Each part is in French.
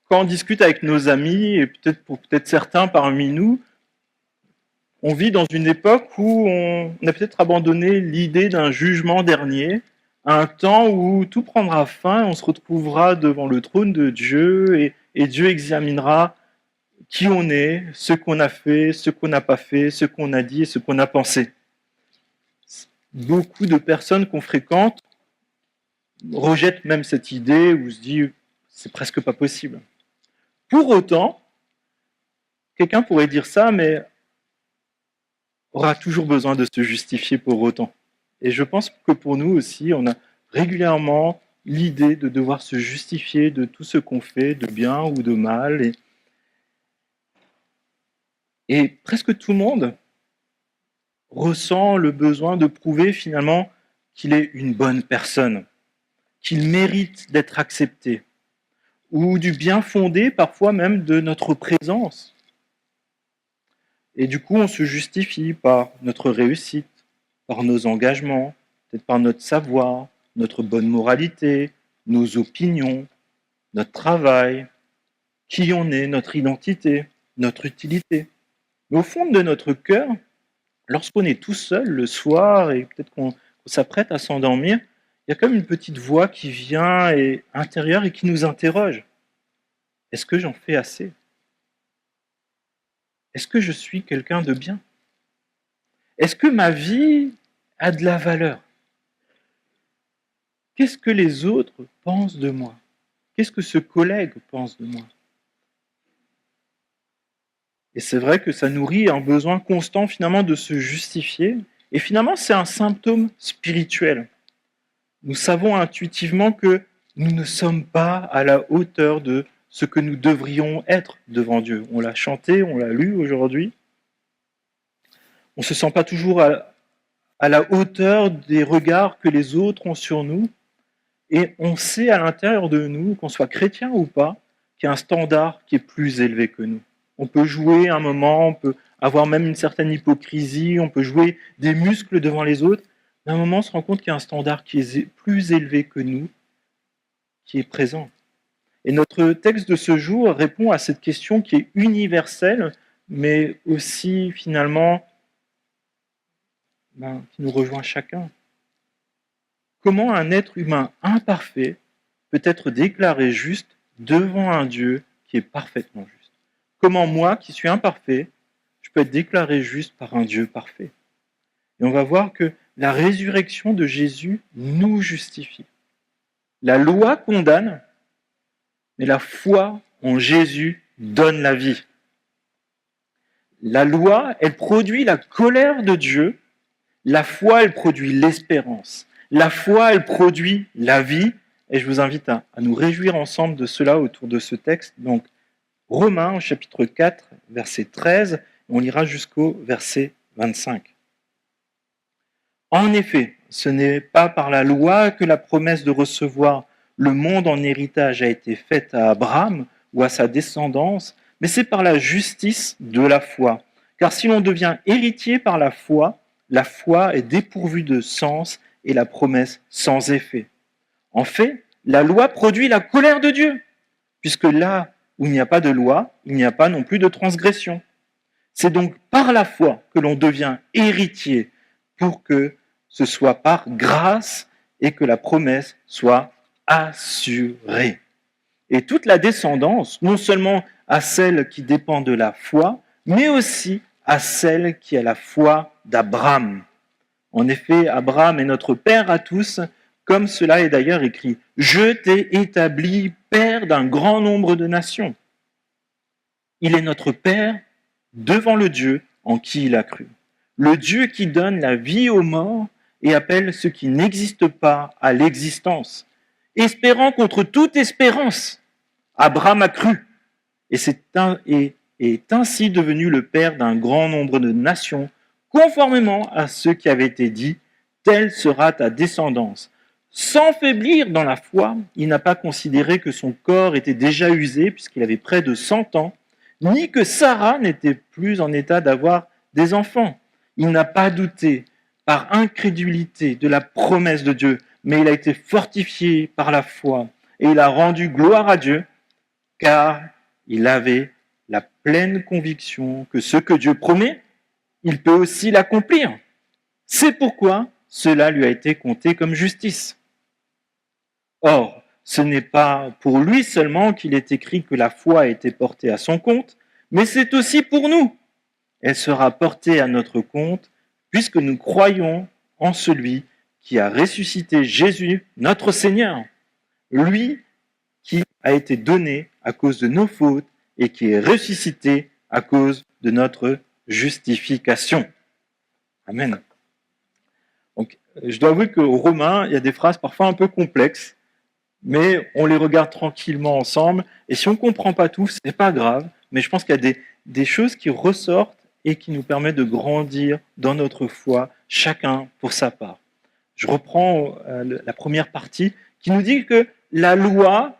quand on discute avec nos amis, et peut-être pour peut-être certains parmi nous, on vit dans une époque où on a peut-être abandonné l'idée d'un jugement dernier, un temps où tout prendra fin, on se retrouvera devant le trône de Dieu et Dieu examinera qui on est, ce qu'on a fait, ce qu'on n'a pas fait, ce qu'on a dit et ce qu'on a pensé. Beaucoup de personnes qu'on fréquente rejettent même cette idée ou se disent c'est presque pas possible. Pour autant, quelqu'un pourrait dire ça, mais aura toujours besoin de se justifier pour autant. Et je pense que pour nous aussi, on a régulièrement l'idée de devoir se justifier de tout ce qu'on fait, de bien ou de mal. Et presque tout le monde ressent le besoin de prouver finalement qu'il est une bonne personne, qu'il mérite d'être accepté, ou du bien fondé parfois même de notre présence. Et du coup, on se justifie par notre réussite, par nos engagements, peut-être par notre savoir, notre bonne moralité, nos opinions, notre travail, qui on est, notre identité, notre utilité. Mais au fond de notre cœur, lorsqu'on est tout seul le soir et peut-être qu'on s'apprête à s'endormir, il y a comme une petite voix qui vient intérieure et qui nous interroge. Est-ce que j'en fais assez? Est-ce que je suis quelqu'un de bien? Est-ce que ma vie a de la valeur? Qu'est-ce que les autres pensent de moi? Qu'est-ce que ce collègue pense de moi? Et c'est vrai que ça nourrit un besoin constant finalement de se justifier. Et finalement, c'est un symptôme spirituel. Nous savons intuitivement que nous ne sommes pas à la hauteur de ce que nous devrions être devant Dieu. On l'a chanté, on l'a lu aujourd'hui. On ne se sent pas toujours à la hauteur des regards que les autres ont sur nous. Et on sait à l'intérieur de nous, qu'on soit chrétien ou pas, qu'il y a un standard qui est plus élevé que nous. On peut jouer un moment, on peut avoir même une certaine hypocrisie, on peut jouer des muscles devant les autres, mais à un moment on se rend compte qu'il y a un standard qui est plus élevé que nous, qui est présent. Et notre texte de ce jour répond à cette question qui est universelle, mais aussi finalement qui nous rejoint chacun. Comment un être humain imparfait peut être déclaré juste devant un Dieu qui est parfaitement juste? Comment moi, qui suis imparfait, je peux être déclaré juste par un Dieu parfait? Et on va voir que la résurrection de Jésus nous justifie. La loi condamne, mais la foi en Jésus donne la vie. La loi, elle produit la colère de Dieu. La foi, elle produit l'espérance. La foi, elle produit la vie. Et je vous invite à nous réjouir ensemble de cela autour de ce texte. Donc, Romains, chapitre 4, verset 13, on lira jusqu'au verset 25. En effet, ce n'est pas par la loi que la promesse de recevoir le monde en héritage a été faite à Abraham ou à sa descendance, mais c'est par la justice de la foi. Car si l'on devient héritier par la foi est dépourvue de sens et la promesse sans effet. En fait, la loi produit la colère de Dieu, puisque là où il n'y a pas de loi, il n'y a pas non plus de transgression. C'est donc par la foi que l'on devient héritier pour que ce soit par grâce et que la promesse soit assurée. Et toute la descendance, non seulement à celle qui dépend de la foi, mais aussi à celle qui a la foi d'Abraham. En effet, Abraham est notre père à tous, comme cela est d'ailleurs écrit. Je t'ai établi père d'un grand nombre de nations. Il est notre père devant le Dieu en qui il a cru. Le Dieu qui donne la vie aux morts et appelle ce qui n'existe pas à l'existence. Espérant contre toute espérance, Abraham a cru et est ainsi devenu le père d'un grand nombre de nations, conformément à ce qui avait été dit, telle sera ta descendance. Sans faiblir dans la foi, il n'a pas considéré que son corps était déjà usé, puisqu'il avait près de 100 ans, ni que Sarah n'était plus en état d'avoir des enfants. Il n'a pas douté par incrédulité de la promesse de Dieu, mais il a été fortifié par la foi et il a rendu gloire à Dieu car il avait la pleine conviction que ce que Dieu promet, il peut aussi l'accomplir. C'est pourquoi cela lui a été compté comme justice. Or, ce n'est pas pour lui seulement qu'il est écrit que la foi a été portée à son compte, mais c'est aussi pour nous. Elle sera portée à notre compte puisque nous croyons en celui qui a ressuscité Jésus, notre Seigneur, lui qui a été donné à cause de nos fautes et qui est ressuscité à cause de notre justification. Amen. Donc, je dois avouer qu'aux Romains, il y a des phrases parfois un peu complexes, mais on les regarde tranquillement ensemble. Et si on ne comprend pas tout, ce n'est pas grave, mais je pense qu'il y a des choses qui ressortent et qui nous permettent de grandir dans notre foi, chacun pour sa part. Je reprends la première partie qui nous dit que la loi,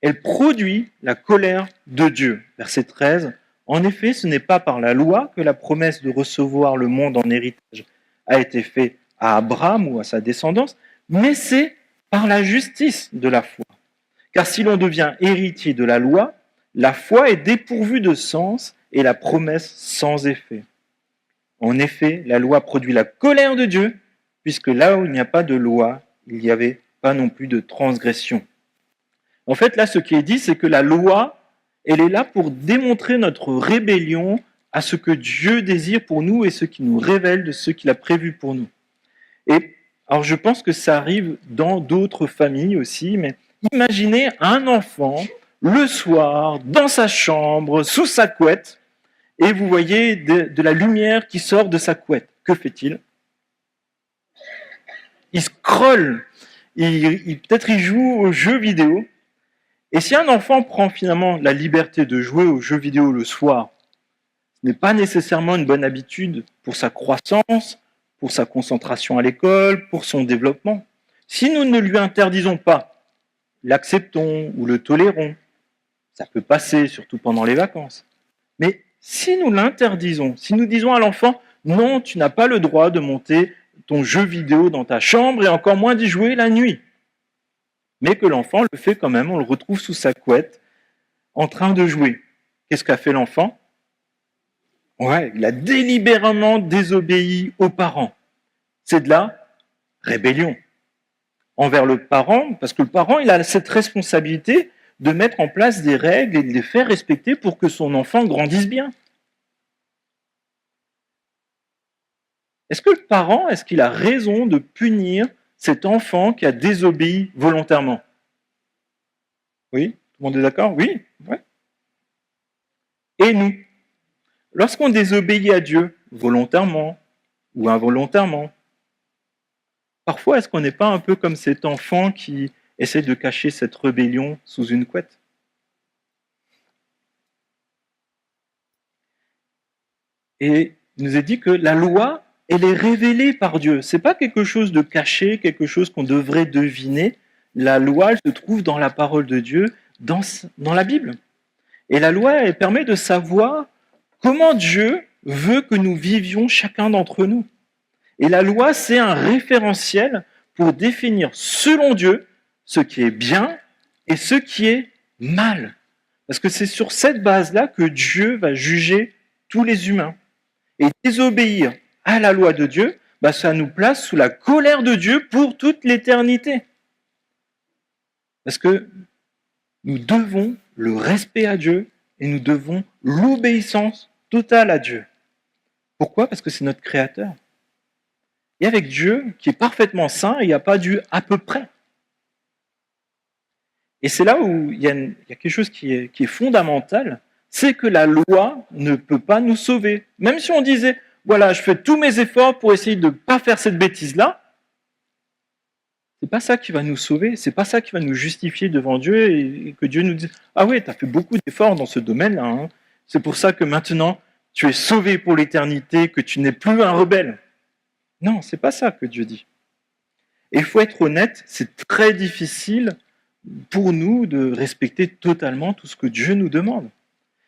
elle produit la colère de Dieu. Verset 13. En effet, ce n'est pas par la loi que la promesse de recevoir le monde en héritage a été faite à Abraham ou à sa descendance, mais c'est par la justice de la foi. Car si l'on devient héritier de la loi, la foi est dépourvue de sens et la promesse sans effet. En effet, la loi produit la colère de Dieu, puisque là où il n'y a pas de loi, il n'y avait pas non plus de transgression. En fait, là, ce qui est dit, c'est que la loi, elle est là pour démontrer notre rébellion à ce que Dieu désire pour nous et ce qui nous révèle de ce qu'il a prévu pour nous. Et alors, je pense que ça arrive dans d'autres familles aussi, mais imaginez un enfant le soir, dans sa chambre, sous sa couette, et vous voyez de la lumière qui sort de sa couette. Que fait-il? Il scrolle, peut-être il joue aux jeux vidéo. Et si un enfant prend finalement la liberté de jouer aux jeux vidéo le soir, ce n'est pas nécessairement une bonne habitude pour sa croissance, pour sa concentration à l'école, pour son développement. Si nous ne lui interdisons pas, l'acceptons ou le tolérons, ça peut passer, surtout pendant les vacances. Mais si nous l'interdisons, si nous disons à l'enfant, non, tu n'as pas le droit de monter ton jeu vidéo dans ta chambre et encore moins d'y jouer la nuit, mais que l'enfant le fait quand même, on le retrouve sous sa couette, en train de jouer. Qu'est-ce qu'a fait l'enfant? Ouais, il a délibérément désobéi aux parents. C'est de la rébellion envers le parent, parce que le parent, il a cette responsabilité de mettre en place des règles et de les faire respecter pour que son enfant grandisse bien. Est-ce que le parent, est-ce qu'il a raison de punir cet enfant qui a désobéi volontairement? Oui? Tout le monde est d'accord? Oui? Ouais. Et nous? Lorsqu'on désobéit à Dieu, volontairement ou involontairement, parfois est-ce qu'on n'est pas un peu comme cet enfant qui essaie de cacher cette rébellion sous une couette? Et il nous est dit que la loi, elle est révélée par Dieu. Ce n'est pas quelque chose de caché, quelque chose qu'on devrait deviner. La loi, elle se trouve dans la parole de Dieu, dans la Bible. Et la loi, elle permet de savoir comment Dieu veut que nous vivions chacun d'entre nous. Et la loi, c'est un référentiel pour définir, selon Dieu, ce qui est bien et ce qui est mal. Parce que c'est sur cette base-là que Dieu va juger tous les humains. Et désobéir à la loi de Dieu, ça nous place sous la colère de Dieu pour toute l'éternité. Parce que nous devons le respect à Dieu et nous devons l'obéissance totale à Dieu. Pourquoi? Parce que c'est notre Créateur. Et avec Dieu, qui est parfaitement saint, il n'y a pas du à peu près. Et c'est là où il y a quelque chose qui est fondamental, c'est que la loi ne peut pas nous sauver. Même si on disait, voilà, je fais tous mes efforts pour essayer de ne pas faire cette bêtise-là, c'est pas ça qui va nous sauver, c'est pas ça qui va nous justifier devant Dieu et que Dieu nous dise, ah oui, tu as fait beaucoup d'efforts dans ce domaine-là, hein. C'est pour ça que maintenant, tu es sauvé pour l'éternité, que tu n'es plus un rebelle. Non, c'est pas ça que Dieu dit. Et il faut être honnête, c'est très difficile pour nous de respecter totalement tout ce que Dieu nous demande.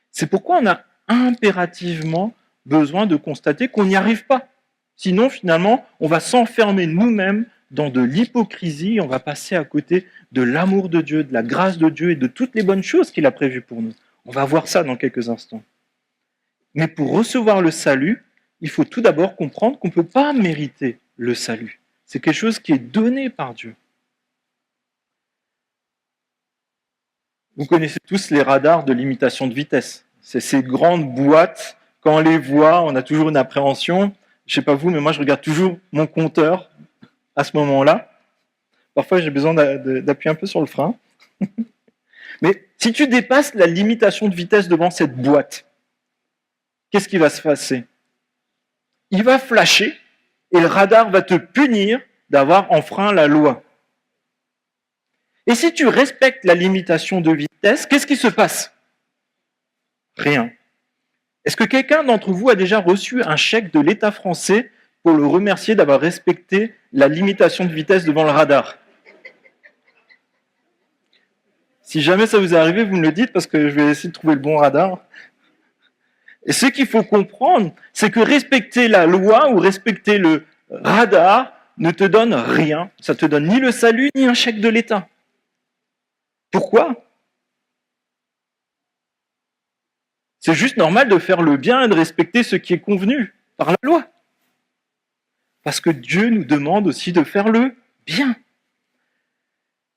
C'est pourquoi on a impérativement besoin de constater qu'on n'y arrive pas. Sinon, finalement, on va s'enfermer nous-mêmes dans de l'hypocrisie, on va passer à côté de l'amour de Dieu, de la grâce de Dieu et de toutes les bonnes choses qu'il a prévues pour nous. On va voir ça dans quelques instants. Mais pour recevoir le salut, il faut tout d'abord comprendre qu'on ne peut pas mériter le salut. C'est quelque chose qui est donné par Dieu. Vous connaissez tous les radars de limitation de vitesse. C'est ces grandes boîtes, quand on les voit, on a toujours une appréhension. Je ne sais pas vous, mais moi je regarde toujours mon compteur à ce moment-là. Parfois j'ai besoin d'appuyer un peu sur le frein. Mais si tu dépasses la limitation de vitesse devant cette boîte, qu'est-ce qui va se passer? Il va flasher et le radar va te punir d'avoir enfreint la loi. Et si tu respectes la limitation de vitesse, qu'est-ce qui se passe? Rien. Est-ce que quelqu'un d'entre vous a déjà reçu un chèque de l'État français pour le remercier d'avoir respecté la limitation de vitesse devant le radar? Si jamais ça vous est arrivé, vous me le dites parce que je vais essayer de trouver le bon radar. Et ce qu'il faut comprendre, c'est que respecter la loi ou respecter le radar ne te donne rien. Ça ne te donne ni le salut, ni un chèque de l'État. Pourquoi? C'est juste normal de faire le bien et de respecter ce qui est convenu par la loi. Parce que Dieu nous demande aussi de faire le bien.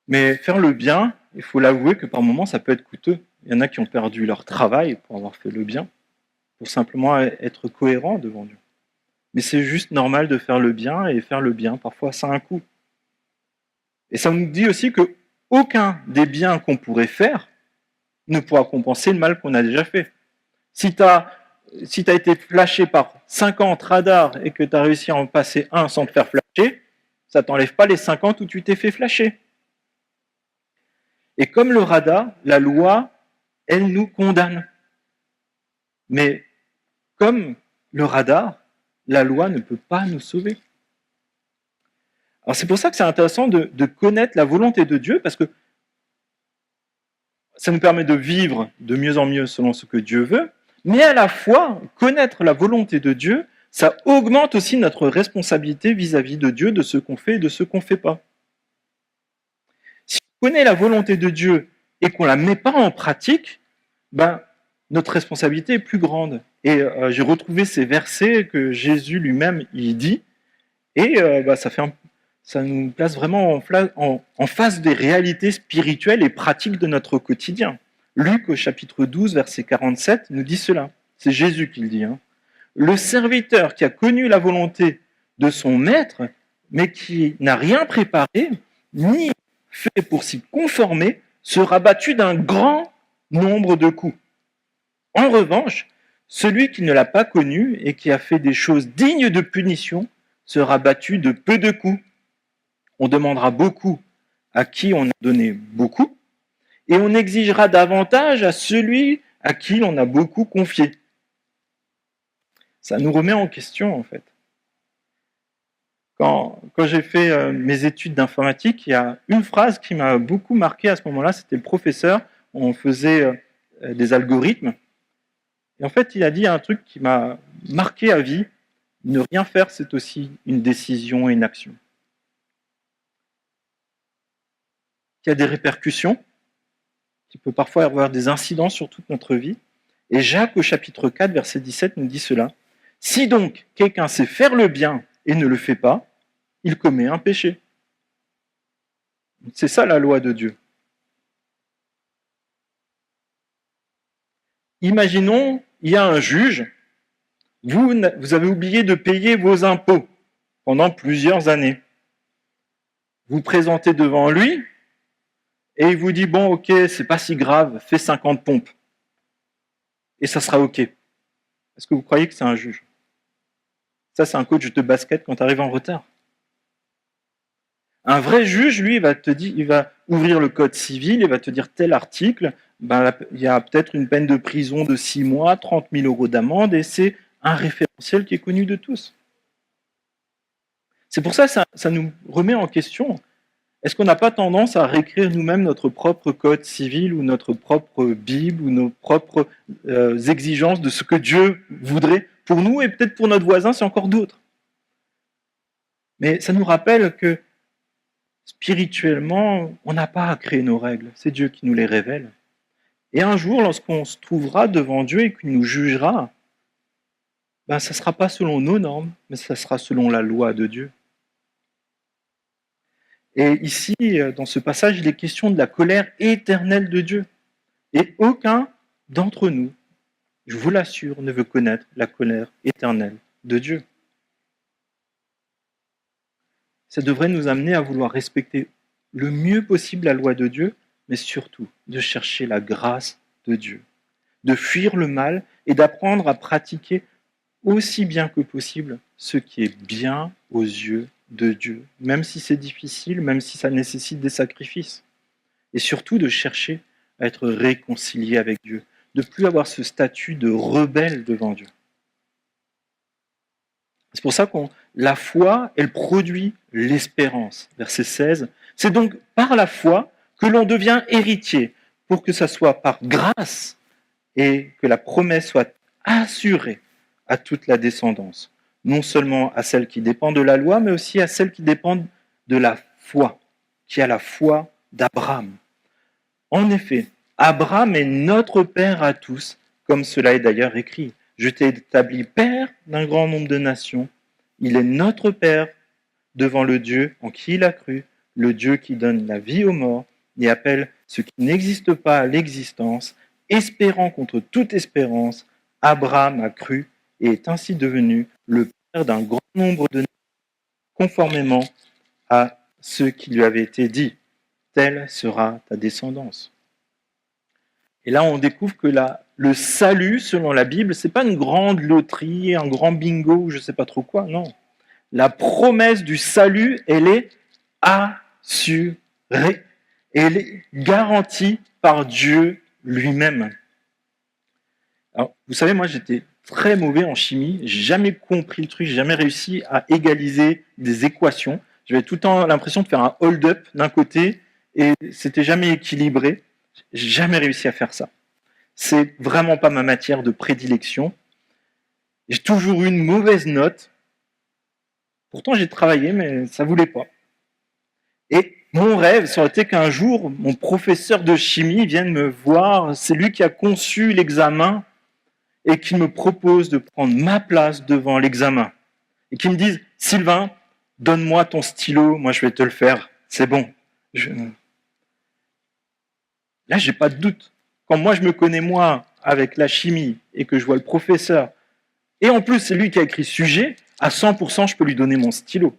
Mais faire le bien, il faut l'avouer que par moments, ça peut être coûteux. Il y en a qui ont perdu leur travail pour avoir fait le bien, pour simplement être cohérent devant Dieu. Mais c'est juste normal de faire le bien, et faire le bien, parfois, ça a un coût. Et ça nous dit aussi que aucun des biens qu'on pourrait faire ne pourra compenser le mal qu'on a déjà fait. Si tu as été flashé par 50 radars et que tu as réussi à en passer un sans te faire flasher, ça ne t'enlève pas les 50 où tu t'es fait flasher. Et comme le radar, la loi, elle nous condamne. Mais comme le radar, la loi ne peut pas nous sauver. Alors c'est pour ça que c'est intéressant de connaître la volonté de Dieu, parce que ça nous permet de vivre de mieux en mieux selon ce que Dieu veut, mais à la fois, connaître la volonté de Dieu, ça augmente aussi notre responsabilité vis-à-vis de Dieu, de ce qu'on fait et de ce qu'on ne fait pas. Si on connaît la volonté de Dieu et qu'on ne la met pas en pratique, notre responsabilité est plus grande. Et j'ai retrouvé ces versets que Jésus lui-même il dit, et ça nous place vraiment en face des réalités spirituelles et pratiques de notre quotidien. Luc, au chapitre 12, verset 47, nous dit cela. C'est Jésus qui le dit. Le serviteur qui a connu la volonté de son maître, mais qui n'a rien préparé, ni fait pour s'y conformer, sera battu d'un grand nombre de coups. En revanche, celui qui ne l'a pas connu et qui a fait des choses dignes de punition sera battu de peu de coups. On demandera beaucoup à qui on a donné beaucoup, et on exigera davantage à celui à qui l'on a beaucoup confié. Ça nous remet en question, en fait. Quand j'ai fait mes études d'informatique, il y a une phrase qui m'a beaucoup marqué à ce moment-là, c'était le professeur, on faisait des algorithmes, et en fait, il a dit un truc qui m'a marqué à vie, ne rien faire, c'est aussi une décision et une action. Il y a des répercussions, qui peut parfois avoir des incidents sur toute notre vie. Et Jacques, au chapitre 4, verset 17, nous dit cela. Si donc quelqu'un sait faire le bien et ne le fait pas, il commet un péché. C'est ça la loi de Dieu. Imaginons, il y a un juge, vous avez oublié de payer vos impôts pendant plusieurs années. Vous présentez devant lui, et il vous dit, bon, ok, c'est pas si grave, fais 50 pompes. Et ça sera ok. Est-ce que vous croyez que c'est un juge? Ça, c'est un coach de basket quand tu arrives en retard. Un vrai juge, lui, il va ouvrir le code civil, il va te dire tel article, il y a peut-être une peine de prison de 6 mois, 30 000 € d'amende, et c'est un référentiel qui est connu de tous. C'est pour ça que ça nous remet en question. Est-ce qu'on n'a pas tendance à réécrire nous-mêmes notre propre code civil ou notre propre Bible ou nos propres exigences de ce que Dieu voudrait pour nous et peut-être pour notre voisin, c'est encore d'autres. Mais ça nous rappelle que Spirituellement, on n'a pas à créer nos règles, c'est Dieu qui nous les révèle. Et un jour, lorsqu'on se trouvera devant Dieu et qu'il nous jugera, ça ne sera pas selon nos normes, mais ça sera selon la loi de Dieu. Et ici, dans ce passage, il est question de la colère éternelle de Dieu. Et aucun d'entre nous, je vous l'assure, ne veut connaître la colère éternelle de Dieu. Ça devrait nous amener à vouloir respecter le mieux possible la loi de Dieu, mais surtout de chercher la grâce de Dieu, de fuir le mal et d'apprendre à pratiquer aussi bien que possible ce qui est bien aux yeux de Dieu, même si c'est difficile, même si ça nécessite des sacrifices. Et surtout de chercher à être réconcilié avec Dieu, de ne plus avoir ce statut de rebelle devant Dieu. C'est pour ça que la foi, elle produit l'espérance. Verset 16. C'est donc par la foi que l'on devient héritier, pour que ça soit par grâce et que la promesse soit assurée à toute la descendance, non seulement à celle qui dépend de la loi, mais aussi à celle qui dépend de la foi, qui a la foi d'Abraham. En effet, Abraham est notre père à tous, comme cela est d'ailleurs écrit. Je t'ai établi père d'un grand nombre de nations. Il est notre père devant le Dieu en qui il a cru, le Dieu qui donne la vie aux morts et appelle ce qui n'existe pas à l'existence, espérant contre toute espérance. Abraham a cru et est ainsi devenu le père d'un grand nombre de nations, conformément à ce qui lui avait été dit. Telle sera ta descendance. Et là, on découvre que le salut, selon la Bible, c'est pas une grande loterie, un grand bingo, je sais pas trop quoi, non. La promesse du salut, elle est assurée. Et elle est garantie par Dieu lui-même. Alors, vous savez, moi, j'étais très mauvais en chimie, j'ai jamais compris le truc, j'ai jamais réussi à égaliser des équations. J'avais tout le temps l'impression de faire un hold-up d'un côté et c'était jamais équilibré. J'ai jamais réussi à faire ça. C'est vraiment pas ma matière de prédilection. J'ai toujours eu une mauvaise note. Pourtant, j'ai travaillé, mais ça voulait pas. Et mon rêve, ça aurait été qu'un jour, mon professeur de chimie vienne me voir. C'est lui qui a conçu l'examen et qui me propose de prendre ma place devant l'examen. Et qui me dise, Sylvain, donne-moi ton stylo, moi je vais te le faire. C'est bon. Là, j'ai pas de doute. Quand moi je me connais moi avec la chimie et que je vois le professeur, et en plus c'est lui qui a écrit ce sujet, à 100% je peux lui donner mon stylo.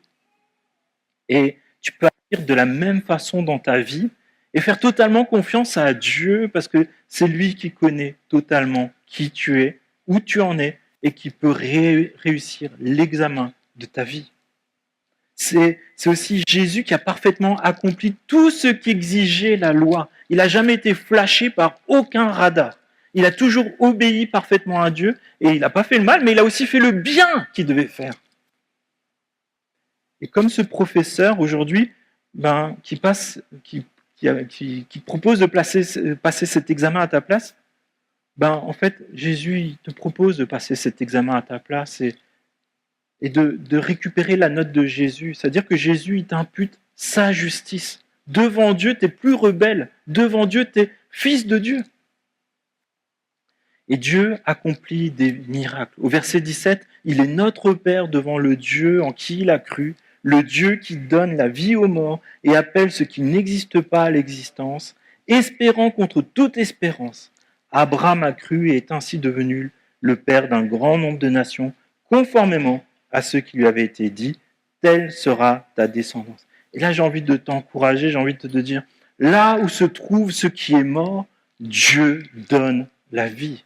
Et tu peux agir de la même façon dans ta vie et faire totalement confiance à Dieu parce que c'est lui qui connaît totalement qui tu es, où tu en es et qui peut réussir l'examen de ta vie. C'est aussi Jésus qui a parfaitement accompli tout ce qu'exigeait la loi. Il n'a jamais été flashé par aucun radar. Il a toujours obéi parfaitement à Dieu et il n'a pas fait le mal, mais il a aussi fait le bien qu'il devait faire. Et comme ce professeur aujourd'hui, qui propose de passer cet examen à ta place, en fait, Jésus il te propose de passer cet examen à ta place et de récupérer la note de Jésus. C'est-à-dire que Jésus, il t'impute sa justice. Devant Dieu, tu n'es plus rebelle. Devant Dieu, tu es fils de Dieu. Et Dieu accomplit des miracles. Au verset 17, il est notre Père devant le Dieu en qui il a cru, le Dieu qui donne la vie aux morts et appelle ce qui n'existe pas à l'existence, espérant contre toute espérance. Abraham a cru et est ainsi devenu le Père d'un grand nombre de nations, conformément à ce qui lui avait été dit, telle sera ta descendance. Et là, j'ai envie de t'encourager, j'ai envie de te dire, là où se trouve ce qui est mort, Dieu donne la vie.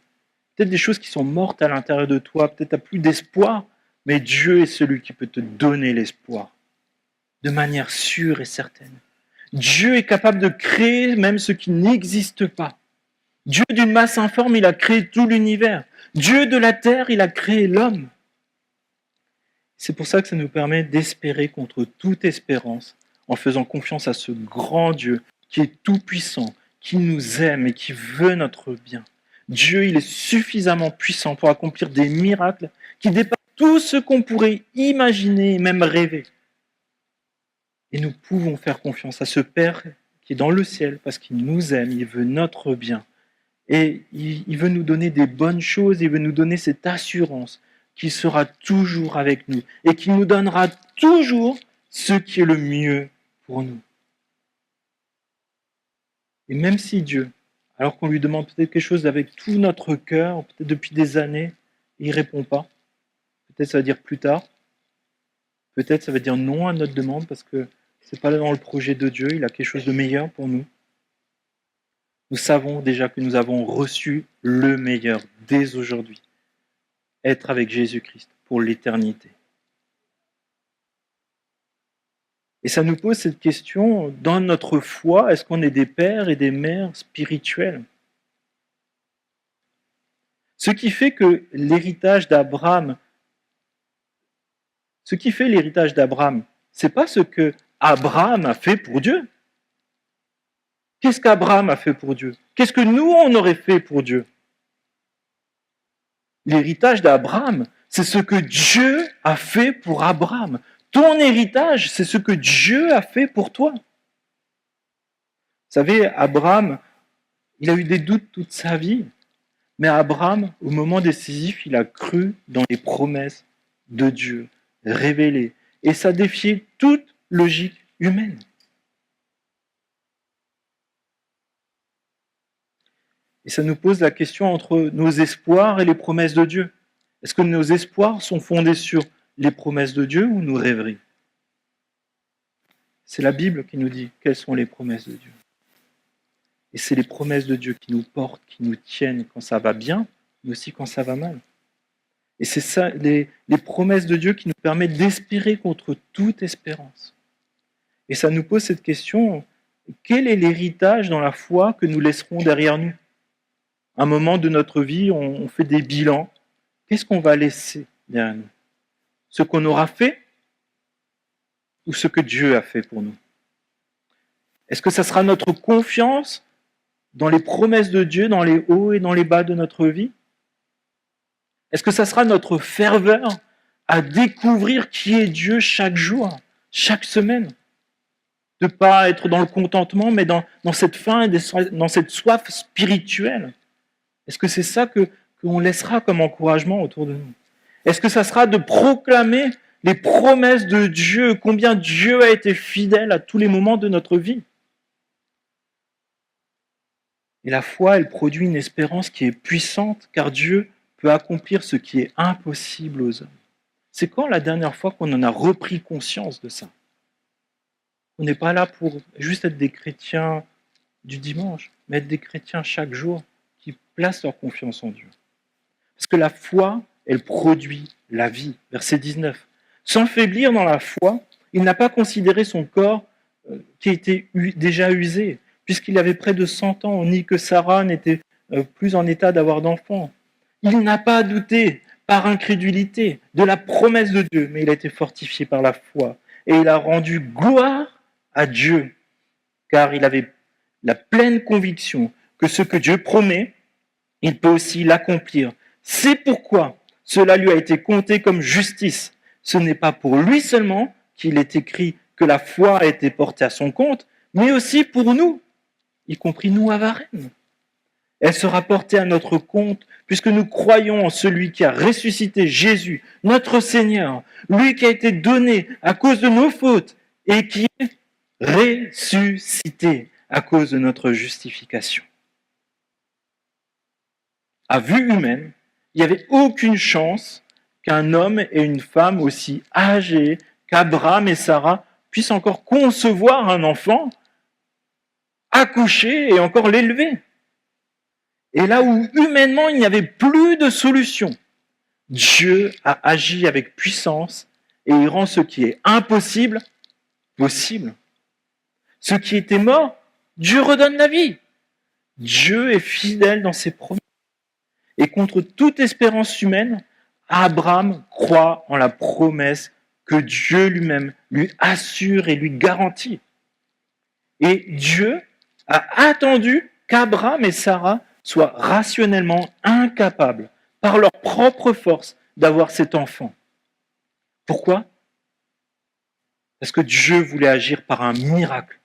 Peut-être des choses qui sont mortes à l'intérieur de toi, peut-être tu n'as plus d'espoir, mais Dieu est celui qui peut te donner l'espoir, de manière sûre et certaine. Dieu est capable de créer même ce qui n'existe pas. Dieu d'une masse informe, il a créé tout l'univers. Dieu de la terre, il a créé l'homme. C'est pour ça que ça nous permet d'espérer contre toute espérance, en faisant confiance à ce grand Dieu qui est tout-puissant, qui nous aime et qui veut notre bien. Dieu, il est suffisamment puissant pour accomplir des miracles qui dépassent tout ce qu'on pourrait imaginer et même rêver. Et nous pouvons faire confiance à ce Père qui est dans le ciel parce qu'il nous aime, il veut notre bien. Et il veut nous donner des bonnes choses, il veut nous donner cette assurance qu'il sera toujours avec nous et qu'il nous donnera toujours ce qui est le mieux pour nous. Et même si Dieu, alors qu'on lui demande peut-être quelque chose avec tout notre cœur, peut-être depuis des années, il ne répond pas, peut-être ça va dire plus tard, peut-être ça va dire non à notre demande parce que ce n'est pas dans le projet de Dieu, il a quelque chose de meilleur pour nous. Nous savons déjà que nous avons reçu le meilleur dès aujourd'hui, être avec Jésus-Christ pour l'éternité. Et ça nous pose cette question, dans notre foi, est-ce qu'on est des pères et des mères spirituels? Ce qui fait l'héritage d'Abraham, c'est pas ce que Abraham a fait pour Dieu. Qu'est-ce qu'Abraham a fait pour Dieu? Qu'est-ce que nous, on aurait fait pour Dieu? L'héritage d'Abraham, c'est ce que Dieu a fait pour Abraham. Ton héritage, c'est ce que Dieu a fait pour toi. Vous savez, Abraham, il a eu des doutes toute sa vie. Mais Abraham, au moment décisif, il a cru dans les promesses de Dieu révélées. Et ça défiait toute logique humaine. Et ça nous pose la question entre nos espoirs et les promesses de Dieu. Est-ce que nos espoirs sont fondés sur les promesses de Dieu ou nos rêveries? C'est la Bible qui nous dit quelles sont les promesses de Dieu. Et c'est les promesses de Dieu qui nous portent, qui nous tiennent quand ça va bien, mais aussi quand ça va mal. Et c'est ça, les promesses de Dieu qui nous permettent d'espérer contre toute espérance. Et ça nous pose cette question, quel est l'héritage dans la foi que nous laisserons derrière nous? À un moment de notre vie, on fait des bilans. Qu'est-ce qu'on va laisser derrière nous? Ce qu'on aura fait ou ce que Dieu a fait pour nous? Est-ce que ça sera notre confiance dans les promesses de Dieu, dans les hauts et dans les bas de notre vie? Est-ce que ça sera notre ferveur à découvrir qui est Dieu chaque jour, chaque semaine? De ne pas être dans le contentement, mais dans cette faim et dans cette soif spirituelle. Est-ce que c'est ça qu'on laissera comme encouragement autour de nous? Est-ce que ça sera de proclamer les promesses de Dieu, combien Dieu a été fidèle à tous les moments de notre vie? Et la foi, elle produit une espérance qui est puissante, car Dieu peut accomplir ce qui est impossible aux hommes. C'est quand la dernière fois qu'on en a repris conscience de ça? On n'est pas là pour juste être des chrétiens du dimanche, mais être des chrétiens chaque jour qui placent leur confiance en Dieu. Parce que la foi, elle produit la vie. Verset 19. Sans faiblir dans la foi, il n'a pas considéré son corps qui était déjà usé, puisqu'il avait près de 100 ans, ni que Sarah n'était plus en état d'avoir d'enfant. Il n'a pas douté par incrédulité de la promesse de Dieu, mais il a été fortifié par la foi. Et il a rendu gloire à Dieu, car il avait la pleine conviction que ce que Dieu promet, il peut aussi l'accomplir. C'est pourquoi cela lui a été compté comme justice. Ce n'est pas pour lui seulement qu'il est écrit que la foi a été portée à son compte, mais aussi pour nous, y compris nous à Varennes. Elle sera portée à notre compte puisque nous croyons en celui qui a ressuscité Jésus, notre Seigneur, lui qui a été donné à cause de nos fautes et qui est ressuscité à cause de notre justification. À vue humaine, il n'y avait aucune chance qu'un homme et une femme aussi âgés qu'Abraham et Sarah puissent encore concevoir un enfant, accoucher et encore l'élever. Et là où humainement il n'y avait plus de solution, Dieu a agi avec puissance et il rend ce qui est impossible possible. Ce qui était mort, Dieu redonne la vie. Dieu est fidèle dans ses promesses. Et contre toute espérance humaine, Abraham croit en la promesse que Dieu lui-même lui assure et lui garantit. Et Dieu a attendu qu'Abraham et Sarah soient rationnellement incapables, par leur propre force, d'avoir cet enfant. Pourquoi? Parce que Dieu voulait agir par un miracle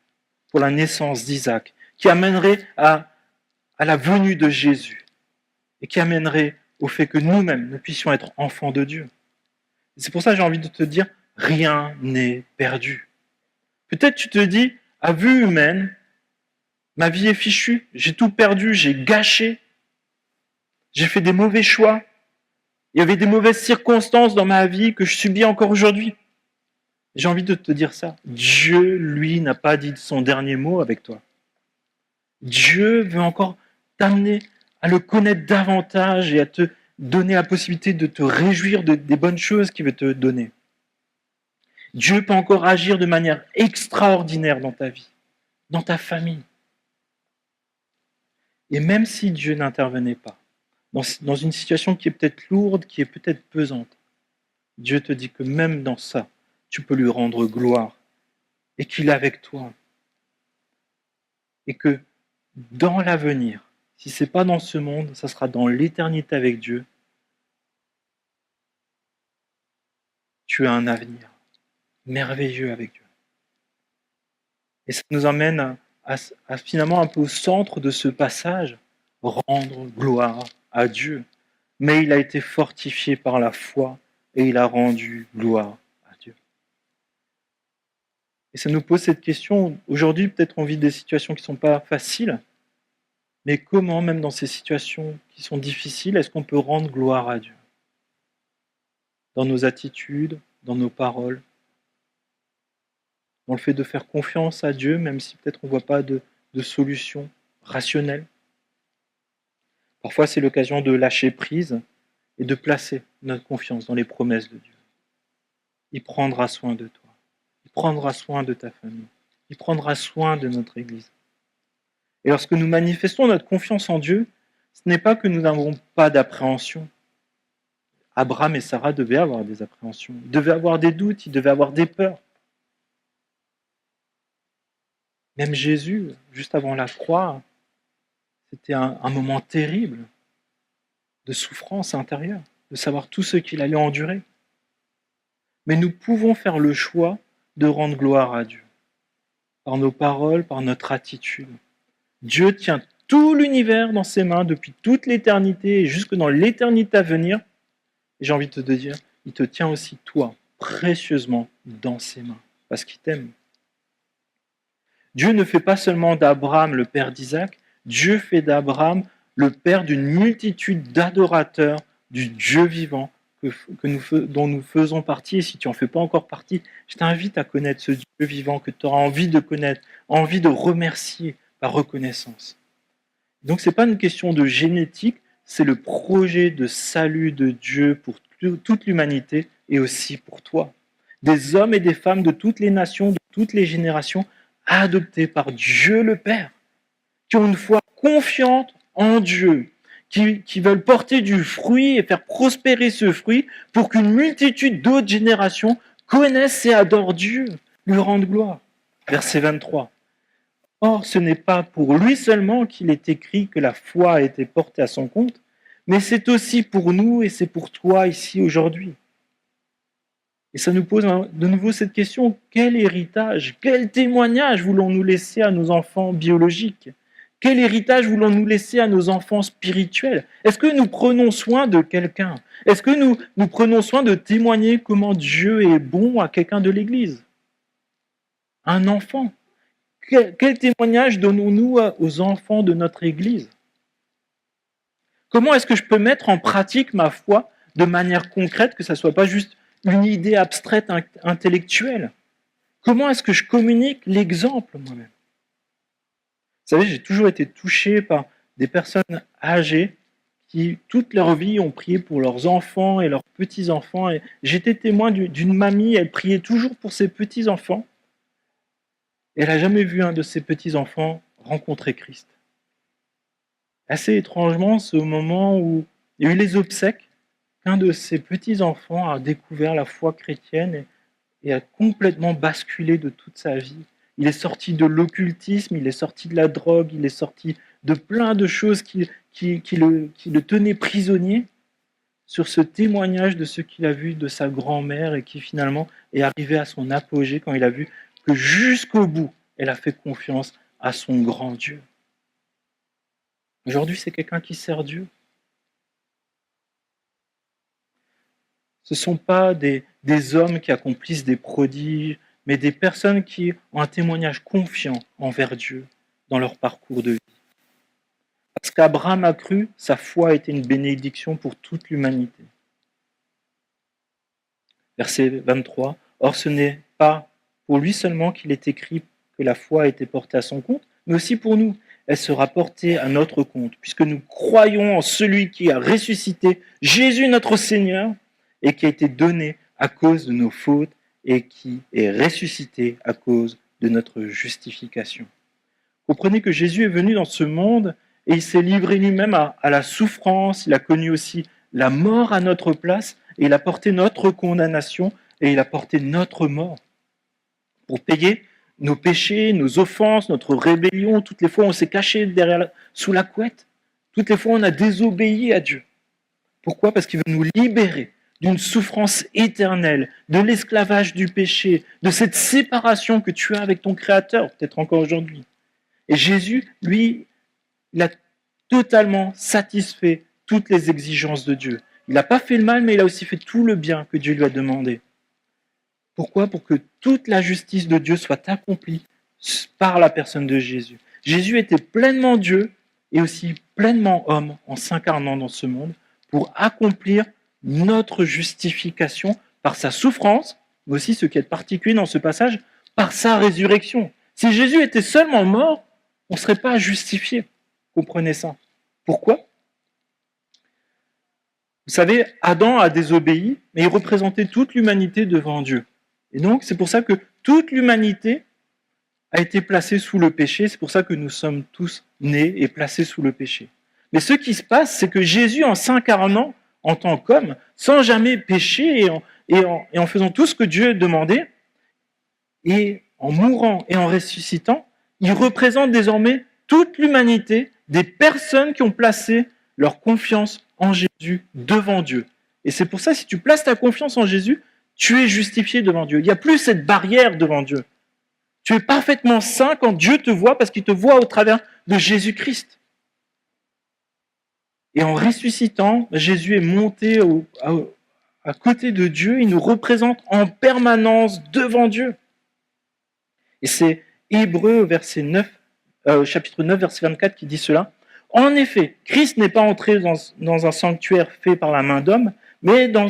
pour la naissance d'Isaac, qui amènerait à la venue de Jésus et qui amènerait au fait que nous-mêmes, nous puissions être enfants de Dieu. Et c'est pour ça que j'ai envie de te dire, rien n'est perdu. Peut-être tu te dis, à vue humaine, ma vie est fichue, j'ai tout perdu, j'ai gâché, j'ai fait des mauvais choix, il y avait des mauvaises circonstances dans ma vie que je subis encore aujourd'hui. J'ai envie de te dire ça. Dieu, lui, n'a pas dit son dernier mot avec toi. Dieu veut encore t'amener à le connaître davantage et à te donner la possibilité de te réjouir des bonnes choses qu'il veut te donner. Dieu peut encore agir de manière extraordinaire dans ta vie, dans ta famille. Et même si Dieu n'intervenait pas, dans une situation qui est peut-être lourde, qui est peut-être pesante, Dieu te dit que même dans ça, tu peux lui rendre gloire et qu'il est avec toi. Et que dans l'avenir, si ce n'est pas dans ce monde, ça sera dans l'éternité avec Dieu, tu as un avenir merveilleux avec Dieu. Et ça nous amène à finalement un peu au centre de ce passage, rendre gloire à Dieu. Mais il a été fortifié par la foi et il a rendu gloire à Dieu. Et ça nous pose cette question, aujourd'hui peut-être on vit des situations qui ne sont pas faciles, mais comment même dans ces situations qui sont difficiles, est-ce qu'on peut rendre gloire à Dieu? Dans nos attitudes, dans nos paroles, dans le fait de faire confiance à Dieu, même si peut-être on ne voit pas de solution rationnelle. Parfois, c'est l'occasion de lâcher prise et de placer notre confiance dans les promesses de Dieu. Il prendra soin de toi. Il prendra soin de ta famille. Il prendra soin de notre Église. Et lorsque nous manifestons notre confiance en Dieu, ce n'est pas que nous n'avons pas d'appréhension. Abraham et Sarah devaient avoir des appréhensions. Ils devaient avoir des doutes, ils devaient avoir des peurs. Même Jésus, juste avant la croix, c'était un moment terrible de souffrance intérieure, de savoir tout ce qu'il allait endurer. Mais nous pouvons faire le choix de rendre gloire à Dieu, par nos paroles, par notre attitude. Dieu tient tout l'univers dans ses mains depuis toute l'éternité et jusque dans l'éternité à venir. Et j'ai envie de te dire, il te tient aussi toi, précieusement, dans ses mains, parce qu'il t'aime. Dieu ne fait pas seulement d'Abraham le père d'Isaac, Dieu fait d'Abraham le père d'une multitude d'adorateurs du Dieu vivant dont nous faisons partie. Et si tu n'en fais pas encore partie, je t'invite à connaître ce Dieu vivant que tu auras envie de connaître, envie de remercier par reconnaissance. Donc ce n'est pas une question de génétique, c'est le projet de salut de Dieu pour toute l'humanité et aussi pour toi. Des hommes et des femmes de toutes les nations, de toutes les générations, adoptés par Dieu le Père, qui ont une foi confiante en Dieu, qui veulent porter du fruit et faire prospérer ce fruit pour qu'une multitude d'autres générations connaissent et adorent Dieu, lui rendent gloire. Verset 23. Or, ce n'est pas pour lui seulement qu'il est écrit que la foi a été portée à son compte, mais c'est aussi pour nous et c'est pour toi ici aujourd'hui. Et ça nous pose de nouveau cette question, quel héritage, quel témoignage voulons-nous laisser à nos enfants biologiques? Quel héritage voulons-nous laisser à nos enfants spirituels? Est-ce que nous prenons soin de quelqu'un? Est-ce que nous prenons soin de témoigner comment Dieu est bon à quelqu'un de l'Église? Un enfant. Quel témoignage donnons-nous aux enfants de notre Église? Comment est-ce que je peux mettre en pratique ma foi de manière concrète, que ça ne soit pas juste une idée abstraite, intellectuelle? Comment est-ce que je communique l'exemple moi-même? Vous savez, j'ai toujours été touché par des personnes âgées qui, toute leur vie, ont prié pour leurs enfants et leurs petits-enfants. Et j'étais témoin d'une mamie, elle priait toujours pour ses petits-enfants. Et elle n'a jamais vu un de ses petits-enfants rencontrer Christ. Assez étrangement, c'est au moment où il y a eu les obsèques qu'un de ses petits-enfants a découvert la foi chrétienne et a complètement basculé de toute sa vie. Il est sorti de l'occultisme, il est sorti de la drogue, il est sorti de plein de choses qui le tenaient prisonnier. sur ce témoignage de ce qu'il a vu de sa grand-mère et qui finalement est arrivé à son apogée quand il a vu que jusqu'au bout, elle a fait confiance à son grand Dieu. Aujourd'hui, c'est quelqu'un qui sert Dieu. Ce ne sont pas des hommes qui accomplissent des prodiges, mais des personnes qui ont un témoignage confiant envers Dieu dans leur parcours de vie. Parce qu'Abraham a cru, sa foi a été une bénédiction pour toute l'humanité. Verset 23. Or, ce n'est pas pour lui seulement qu'il est écrit que la foi a été portée à son compte, mais aussi pour nous. Elle sera portée à notre compte, puisque nous croyons en celui qui a ressuscité Jésus notre Seigneur et qui a été donné à cause de nos fautes et qui est ressuscité à cause de notre justification. Comprenez que Jésus est venu dans ce monde et il s'est livré lui-même à la souffrance, il a connu aussi la mort à notre place et il a porté notre condamnation et il a porté notre mort pour payer nos péchés, nos offenses, notre rébellion. Toutes les fois, on s'est caché sous la couette. Toutes les fois, on a désobéi à Dieu. Pourquoi ? Parce qu'il veut nous libérer d'une souffrance éternelle, de l'esclavage du péché, de cette séparation que tu as avec ton Créateur, peut-être encore aujourd'hui. Et Jésus, lui, il a totalement satisfait toutes les exigences de Dieu. Il n'a pas fait le mal, mais il a aussi fait tout le bien que Dieu lui a demandé. Pourquoi ? Pour que toute la justice de Dieu soit accomplie par la personne de Jésus. Jésus était pleinement Dieu et aussi pleinement homme en s'incarnant dans ce monde pour accomplir notre justification par sa souffrance, mais aussi ce qui est particulier dans ce passage, par sa résurrection. Si Jésus était seulement mort, on ne serait pas justifié. Comprenez ça. Pourquoi ? Vous savez, Adam a désobéi, mais il représentait toute l'humanité devant Dieu. Et donc, c'est pour ça que toute l'humanité a été placée sous le péché. C'est pour ça que nous sommes tous nés et placés sous le péché. Mais ce qui se passe, c'est que Jésus, en s'incarnant en tant qu'homme, sans jamais pécher et en faisant tout ce que Dieu demandait, et en mourant et en ressuscitant, il représente désormais toute l'humanité, des personnes qui ont placé leur confiance en Jésus devant Dieu. Et c'est pour ça, si tu places ta confiance en Jésus, tu es justifié devant Dieu. Il n'y a plus cette barrière devant Dieu. Tu es parfaitement saint quand Dieu te voit, parce qu'il te voit au travers de Jésus-Christ. Et en ressuscitant, Jésus est monté à côté de Dieu, il nous représente en permanence devant Dieu. Et c'est Hébreux chapitre 9, verset 24 qui dit cela. En effet, Christ n'est pas entré dans un sanctuaire fait par la main d'homme, mais dans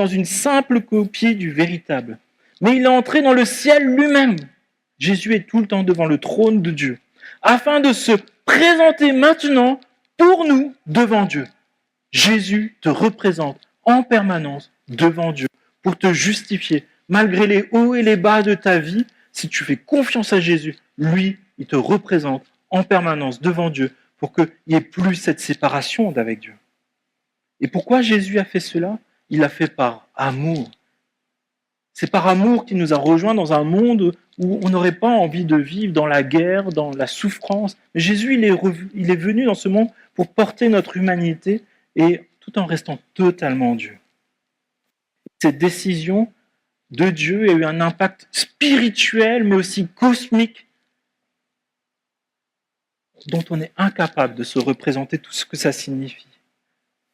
une simple copie du véritable. Mais il est entré dans le ciel lui-même. Jésus est tout le temps devant le trône de Dieu, afin de se présenter maintenant pour nous devant Dieu. Jésus te représente en permanence devant Dieu pour te justifier. Malgré les hauts et les bas de ta vie, si tu fais confiance à Jésus, lui, il te représente en permanence devant Dieu pour qu'il n'y ait plus cette séparation d'avec Dieu. Et pourquoi Jésus a fait cela ? Il l'a fait par amour. C'est par amour qu'il nous a rejoints dans un monde où on n'aurait pas envie de vivre dans la guerre, dans la souffrance. Mais Jésus, il est venu dans ce monde pour porter notre humanité et tout en restant totalement Dieu. Cette décision de Dieu a eu un impact spirituel, mais aussi cosmique, dont on est incapable de se représenter tout ce que ça signifie.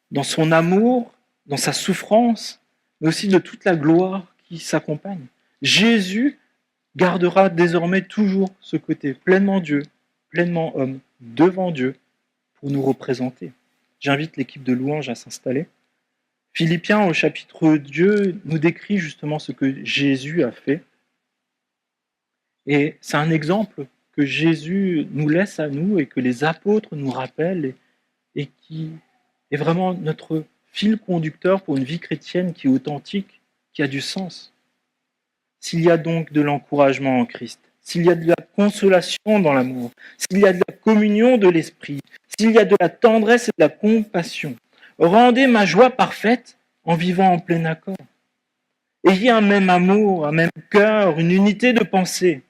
Dans son amour, dans sa souffrance, mais aussi de toute la gloire qui s'accompagne. Jésus gardera désormais toujours ce côté pleinement Dieu, pleinement homme, devant Dieu, pour nous représenter. J'invite l'équipe de louange à s'installer. Philippiens, au chapitre 2, nous décrit justement ce que Jésus a fait. Et c'est un exemple que Jésus nous laisse à nous et que les apôtres nous rappellent et qui est vraiment notre fil conducteur pour une vie chrétienne qui est authentique, qui a du sens. S'il y a donc de l'encouragement en Christ, s'il y a de la consolation dans l'amour, s'il y a de la communion de l'esprit, s'il y a de la tendresse et de la compassion, rendez ma joie parfaite en vivant en plein accord. Ayez un même amour, un même cœur, une unité de pensée.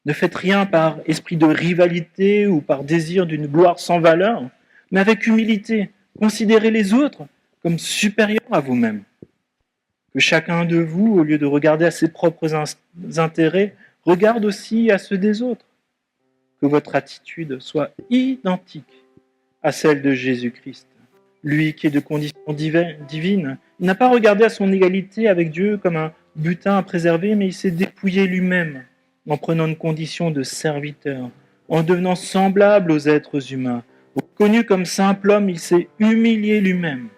Ne faites rien par esprit de rivalité ou par désir d'une gloire sans valeur, mais avec humilité. Considérez les autres comme supérieur à vous-même. Que chacun de vous, au lieu de regarder à ses propres intérêts, regarde aussi à ceux des autres. Que votre attitude soit identique à celle de Jésus-Christ. Lui qui est de condition divine, il n'a pas regardé à son égalité avec Dieu comme un butin à préserver, mais il s'est dépouillé lui-même en prenant une condition de serviteur, en devenant semblable aux êtres humains. Connu comme simple homme, il s'est humilié lui-même,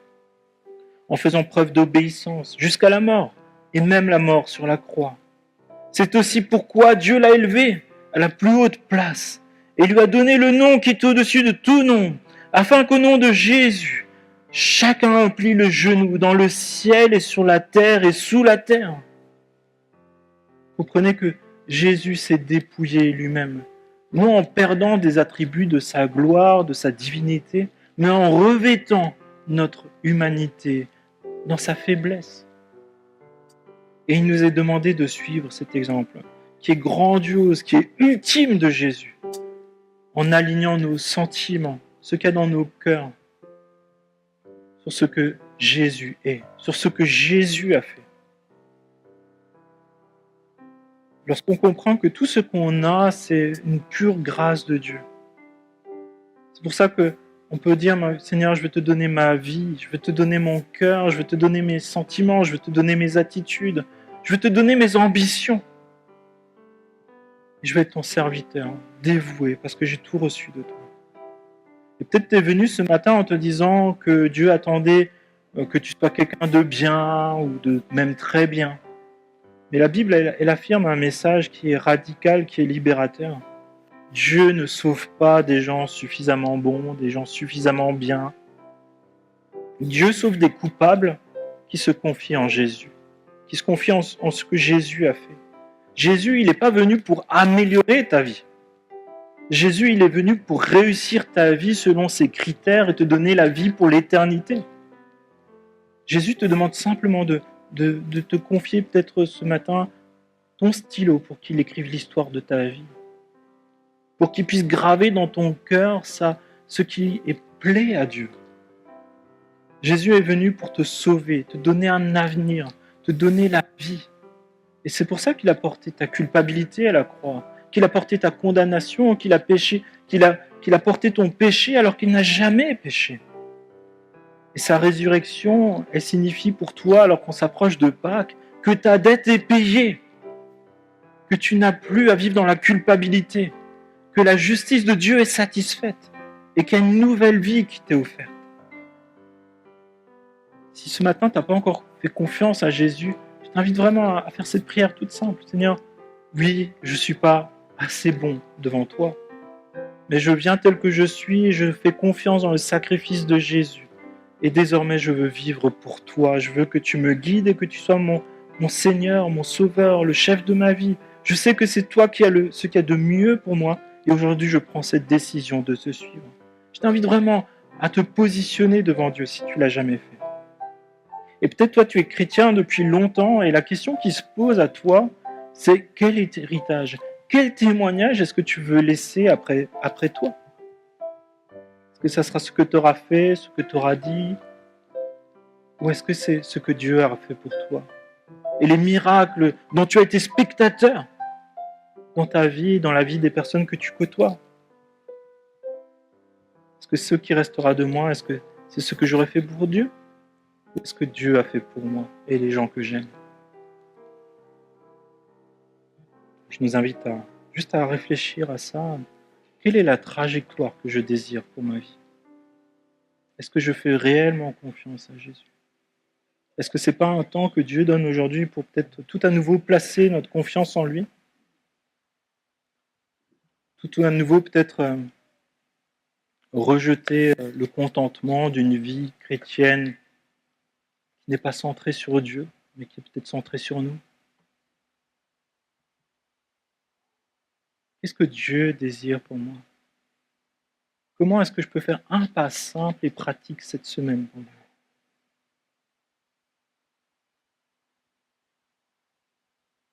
en faisant preuve d'obéissance jusqu'à la mort, et même la mort sur la croix. C'est aussi pourquoi Dieu l'a élevé à la plus haute place et lui a donné le nom qui est au-dessus de tout nom, afin qu'au nom de Jésus, chacun plie le genou dans le ciel et sur la terre et sous la terre. Comprenez que Jésus s'est dépouillé lui-même, non en perdant des attributs de sa gloire, de sa divinité, mais en revêtant notre humanité dans sa faiblesse. Et il nous est demandé de suivre cet exemple, qui est grandiose, qui est ultime de Jésus, en alignant nos sentiments, ce qu'il y a dans nos cœurs, sur ce que Jésus est, sur ce que Jésus a fait. Lorsqu'on comprend que tout ce qu'on a, c'est une pure grâce de Dieu. C'est pour ça qu'on peut dire, Seigneur, je veux te donner ma vie, je veux te donner mon cœur, je veux te donner mes sentiments, je veux te donner mes attitudes, je veux te donner mes ambitions. Je vais être ton serviteur, dévoué, parce que j'ai tout reçu de toi. Et peut-être tu es venu ce matin en te disant que Dieu attendait que tu sois quelqu'un de bien ou de même très bien. Mais la Bible, elle affirme un message qui est radical, qui est libérateur. Dieu ne sauve pas des gens suffisamment bons, des gens suffisamment bien. Dieu sauve des coupables qui se confient en Jésus, qui se confient en ce que Jésus a fait. Jésus, il n'est pas venu pour améliorer ta vie. Jésus, il est venu pour réussir ta vie selon ses critères et te donner la vie pour l'éternité. Jésus te demande simplement de te confier peut-être ce matin ton stylo pour qu'il écrive l'histoire de ta vie, pour qu'il puisse graver dans ton cœur ce qui est plaît à Dieu. Jésus est venu pour te sauver, te donner un avenir, te donner la vie. Et c'est pour ça qu'il a porté ta culpabilité à la croix, qu'il a porté ta condamnation, qu'il a porté ton péché alors qu'il n'a jamais péché. Et sa résurrection, elle signifie pour toi, alors qu'on s'approche de Pâques, que ta dette est payée, que tu n'as plus à vivre dans la culpabilité, que la justice de Dieu est satisfaite et qu'il y a une nouvelle vie qui t'est offerte. Si ce matin, tu n'as pas encore fait confiance à Jésus, je t'invite vraiment à faire cette prière toute simple. Seigneur, oui, je ne suis pas assez bon devant toi, mais je viens tel que je suis et je fais confiance dans le sacrifice de Jésus. Et désormais, je veux vivre pour toi. Je veux que tu me guides et que tu sois mon Seigneur, mon Sauveur, le chef de ma vie. Je sais que c'est toi qui as ce qu'il y a de mieux pour moi. Et aujourd'hui, je prends cette décision de te suivre. Je t'invite vraiment à te positionner devant Dieu si tu ne l'as jamais fait. Et peut-être toi, tu es chrétien depuis longtemps et la question qui se pose à toi, c'est quel héritage, quel témoignage est-ce que tu veux laisser après toi ? Est-ce que ça sera ce que tu auras fait, ce que tu auras dit ? Ou est-ce que c'est ce que Dieu a fait pour toi ? Et les miracles dont tu as été spectateur dans ta vie, dans la vie des personnes que tu côtoies ? Est-ce que ce qui restera de moi, est-ce que c'est ce que j'aurais fait pour Dieu ? Ou est-ce que Dieu a fait pour moi et les gens que j'aime ? Je nous invite juste à réfléchir à ça. Quelle est la trajectoire que je désire pour ma vie ? Est-ce que je fais réellement confiance à Jésus ? Est-ce que ce n'est pas un temps que Dieu donne aujourd'hui pour peut-être tout à nouveau placer notre confiance en lui ? Tout à nouveau peut-être rejeter le contentement d'une vie chrétienne qui n'est pas centrée sur Dieu, mais qui est peut-être centrée sur nous ? Qu'est-ce que Dieu désire pour moi ? Comment est-ce que je peux faire un pas simple et pratique cette semaine pour moi ?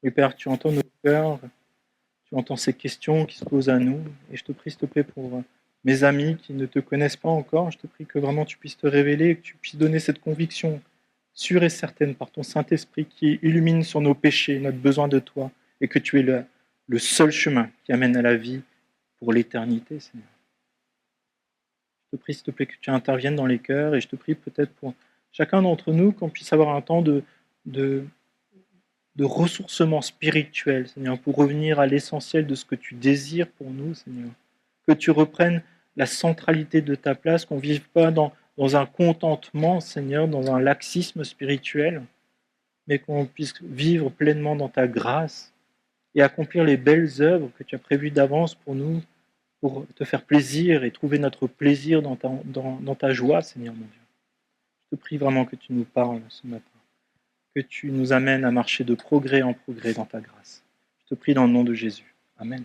Et Père, tu entends nos cœurs, tu entends ces questions qui se posent à nous, et je te prie, s'il te plaît, pour mes amis qui ne te connaissent pas encore, je te prie que vraiment tu puisses te révéler, que tu puisses donner cette conviction sûre et certaine par ton Saint-Esprit qui illumine sur nos péchés, notre besoin de toi, et que tu es le seul chemin qui amène à la vie pour l'éternité, Seigneur. Je te prie, s'il te plaît, que tu interviennes dans les cœurs, et je te prie peut-être pour chacun d'entre nous qu'on puisse avoir un temps de ressourcement spirituel, Seigneur, pour revenir à l'essentiel de ce que tu désires pour nous, Seigneur. Que tu reprennes la centralité de ta place, qu'on ne vive pas dans un contentement, Seigneur, dans un laxisme spirituel, mais qu'on puisse vivre pleinement dans ta grâce et accomplir les belles œuvres que tu as prévues d'avance pour nous, pour te faire plaisir et trouver notre plaisir dans ta joie, Seigneur mon Dieu. Je te prie vraiment que tu nous parles ce matin, que tu nous amènes à marcher de progrès en progrès dans ta grâce. Je te prie dans le nom de Jésus. Amen.